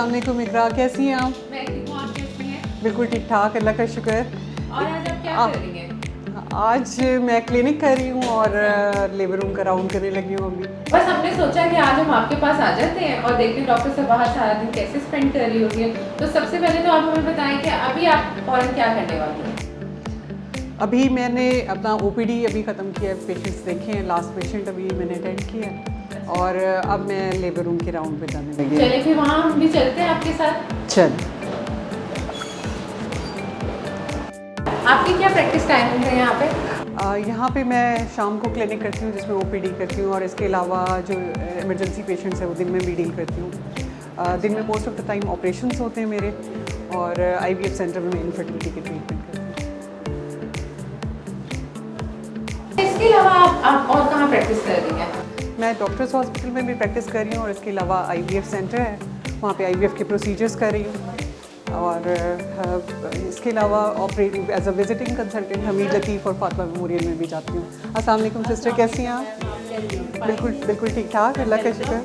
अस्सलाम वालेकुम इकरा, कैसी हैं आप? मैं ठीक हूँ, आप कैसी हैं? बिल्कुल ठीक ठाक, अल्लाह का शुक्र। और आज आप क्या कर रही हैं? आज मैं क्लिनिक कर रही हूँ और लेबर रूम का राउंड करने लगी हूँ अभी। बस हमने सोचा कि आज हम आपके पास आ जाते हैं और देखते हैं डॉक्टर से बाहर सारा दिन कैसे स्पेंड कर रही होगी है। तो सबसे पहले तो आप हमें बताएं कि अभी आप फौरन क्या करने वाली हैं? अभी मैंने अपना ओपीडी अभी ख़त्म किया है, पेशेंट्स देखे हैं, लास्ट पेशेंट अभी मैंने अटेंड किया है और अब मैं लेबर रूम के राउंड पे जाने लगी हूँ। चलिए फिर वहाँ हम भी चलते हैं आपके साथ। चल। आपकी क्या प्रैक्टिस टाइमिंग है यहाँ पे? यहाँ पे मैं शाम को क्लिनिक करती हूँ जिसमें ओपीडी करती हूँ और इसके अलावा जो इमरजेंसी पेशेंट्स हैं वो दिन में भी डील करती हूँ। दिन में most of the time operations होते हैं मेरे और IVF सेंटर में इनफर्टिलिटी के ट्रीटमेंट करती हूँ। इसके अलावा आप और कहाँ प्रैक्टिस कर रही हैं? मैं डॉक्टर्स हॉस्पिटल में भी प्रैक्टिस कर रही हूँ और इसके अलावा IVF सेंटर है, वहाँ पे IVF के प्रोसीजर्स कर रही हूँ और इसके अलावा operating as a visiting consultant Hameed Latif और फातिमा मेमोरियल में भी जाती हूँ। अस्सलाम वालेकुम सिस्टर, कैसी हैं आप? बिल्कुल ठीक ठाक, अल्लाह का शुक्र।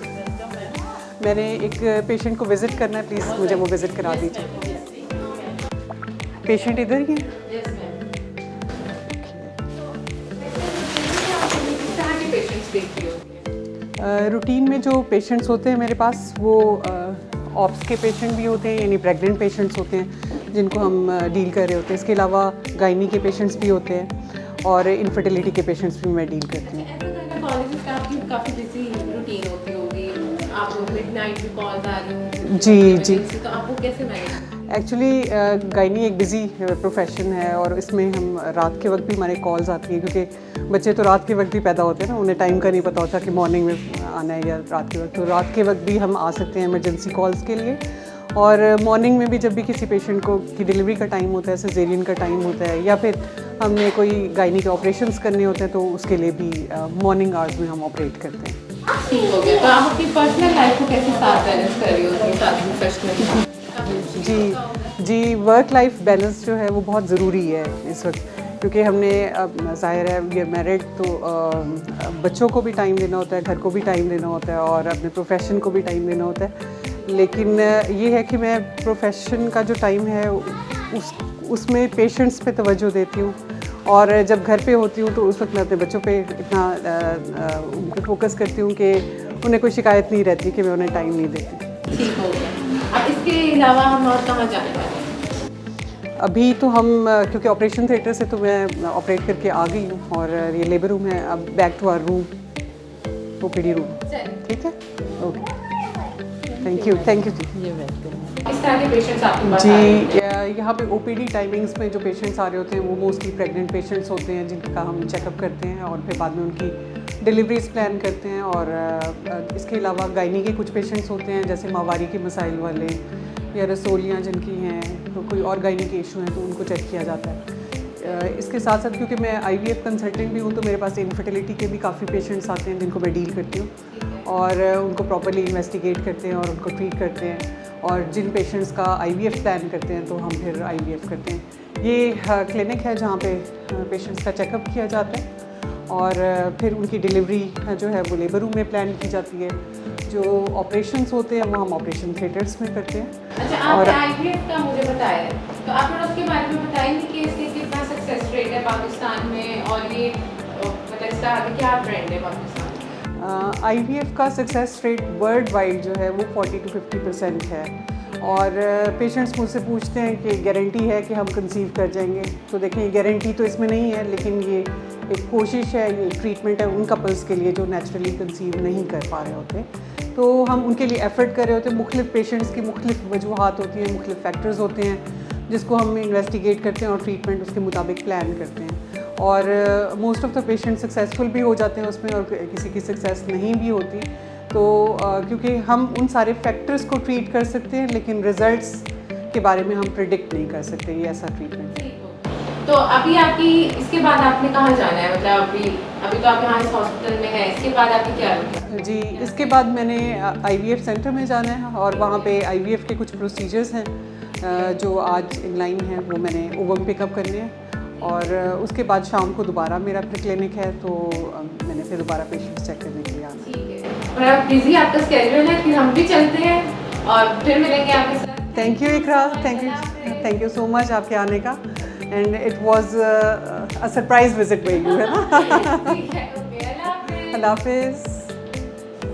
मैंने एक पेशेंट को विज़िट करना है, प्लीज़ मुझे वो विज़िट करा दीजिए। पेशेंट इधर ही है? रूटीन में जो पेशेंट्स होते हैं मेरे पास वो ऑप्स के पेशेंट भी होते हैं, यानी प्रेग्नेंट पेशेंट्स होते हैं जिनको हम डील कर रहे होते हैं। इसके अलावा गायनी के पेशेंट्स भी होते हैं और इनफर्टिलिटी के पेशेंट्स भी मैं डील करती हूँ। काफ़ी बिजी रूटीन होती होगी, आपको मिडनाइट भी कॉल्स आ रही होंगी। जी, तो आप वो कैसे मैनेज? एक्चुअली गायनी एक बिज़ी प्रोफेशन है और इसमें हम रात के वक्त भी हमारे कॉल्स आती हैं क्योंकि बच्चे तो रात के वक्त भी पैदा होते हैं ना, उन्हें टाइम का नहीं पता होता कि मॉर्निंग में आना है या रात के वक्त। तो रात के वक्त भी हम आ सकते हैं इमरजेंसी कॉल्स के लिए और मॉर्निंग में भी जब भी किसी पेशेंट को की डिलीवरी का टाइम होता है, सिजेरियन का टाइम होता है या फिर हमने कोई गायनी के ऑपरेशंस करने होते हैं तो उसके लिए भी मॉर्निंग आवर्स में हम ऑपरेट करते हैं। ठीक हो गया। तो आप अपनी पर्सनल लाइफ को कैसे साथ बैलेंस कर रही हो अपनी साथ प्रोफेशनल? जी, वर्क लाइफ बैलेंस जो है वो बहुत ज़रूरी है इस वक्त क्योंकि हमने अब ज़ाहिर है वी आर मैरिड तो बच्चों को भी टाइम देना होता है, घर को भी टाइम देना होता है और अपने प्रोफेशन को भी टाइम देना होता है। लेकिन ये है कि मैं प्रोफेशन का जो टाइम है उसमें पेशेंट्स पे तवज्जो देती हूँ और जब घर पे होती हूँ तो उस वक्त मैं अपने बच्चों पे इतना उनको फोकस करती हूँ कि उन्हें कोई शिकायत नहीं रहती कि मैं उन्हें टाइम नहीं देती। ठीक हो गया। अब इसके अलावा हम और कहाँ जाने वाले हैं? अभी तो हम क्योंकि ऑपरेशन थिएटर से तो मैं ऑपरेट करके आ गई हूँ और ये लेबर रूम है, अब back to our room, OPD room. ठीक है, ओके, थैंक यू जी। इस तरह के पेशेंट्स आपके पास जी, यहाँ पे OPD टाइमिंग्स में जो पेशेंट्स आ रहे होते हैं वो मोस्टली प्रेग्नेंट पेशेंट्स होते हैं जिनका हम चेकअप करते हैं और फिर बाद में उनकी डिलीवरीज प्लान करते हैं और इसके अलावा गायनी के कुछ पेशेंट्स होते हैं जैसे माहवारी के मसाइल वाले या रसोलियाँ जिनकी हैं, तो कोई और गायनी के इशू हैं तो उनको चेक किया जाता है। इसके साथ साथ क्योंकि मैं IVF कंसल्टेंट भी हूँ तो मेरे पास इनफर्टिलिटी के भी काफ़ी पेशेंट्स आते हैं जिनको मैं डील करती हूँ और उनको प्रॉपर्ली इन्वेस्टिगेट करते हैं और उनको ट्रीट करते हैं और जिन पेशेंट्स का IVF प्लान करते हैं तो हम फिर IVF करते हैं। ये क्लिनिक है जहाँ पे पेशेंट्स का चेकअप किया जाता है और फिर उनकी डिलीवरी जो है वो लेबर रूम में प्लान की जाती है। जो ऑपरेशंस होते हैं वो हम ऑपरेशन थिएटर्स में करते हैं। अच्छा, आपने IVF का मुझे बताया तो आप उसके बारे में बताएंगे कि इसके कितना सक्सेस रेट है पाकिस्तान में और ये मतलब इसका आगे क्या ट्रेंड है पाकिस्तान में? IVF का सक्सेस रेट वर्ल्ड वाइड जो है वो 40 to 50% है और पेशेंट्स मुझसे पूछते हैं कि गारंटी है कि हम कंसीव कर जाएंगे। तो देखें, गारंटी तो इसमें नहीं है लेकिन ये एक कोशिश है, ये ट्रीटमेंट है उन कपल्स के लिए जो नेचुरली कंसीव नहीं कर पा रहे होते, तो हम उनके लिए एफर्ट कर रहे होते हैं। मुख्तलिफ पेशेंट्स की मुख्तलिफ वजूहात होती हैं, मुख्तलिफ फैक्टर्स होते हैं जिसको हम इन्वेस्टिगेट करते हैं और ट्रीटमेंट उसके मुताबिक प्लान करते हैं और most of the patient successful भी हो जाते हैं उसमें और किसी की सक्सेस नहीं भी होती। तो क्योंकि हम उन सारे फैक्टर्स को ट्रीट कर सकते हैं लेकिन रिजल्ट्स के बारे में हम प्रिडिक्ट नहीं कर सकते, ये ऐसा ट्रीटमेंट है। तो अभी आपकी इसके बाद आपने कहाँ जाना है? मतलब अभी तो आप यहाँ इस हॉस्पिटल में हैं, इसके बाद आपकी क्या है? जी, इसके बाद मैंने IVF सेंटर में जाना है और वहाँ पे IVF के कुछ प्रोसीजर्स हैं जो आज इन लाइन हैं, वो मैंने ओवम पिकअप करने हैं और उसके बाद शाम को दोबारा मेरा फिर क्लिनिक है तो मैंने फिर दोबारा पेशेंट्स चेक करने के लिए आना है। ठीक है, और आप बिजी आपका स्केड्यूल है, फिर हम भी चलते हैं और फिर मिलेंगे आपके साथ। Thank you Iqra, thank you so much आपके आने का, and it was a surprise visit by you, है ना? ठीक है, ओके, अल्लाह हाफिज़। अल्लाह हाफिज़।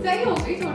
सही हो गई थोड़ी।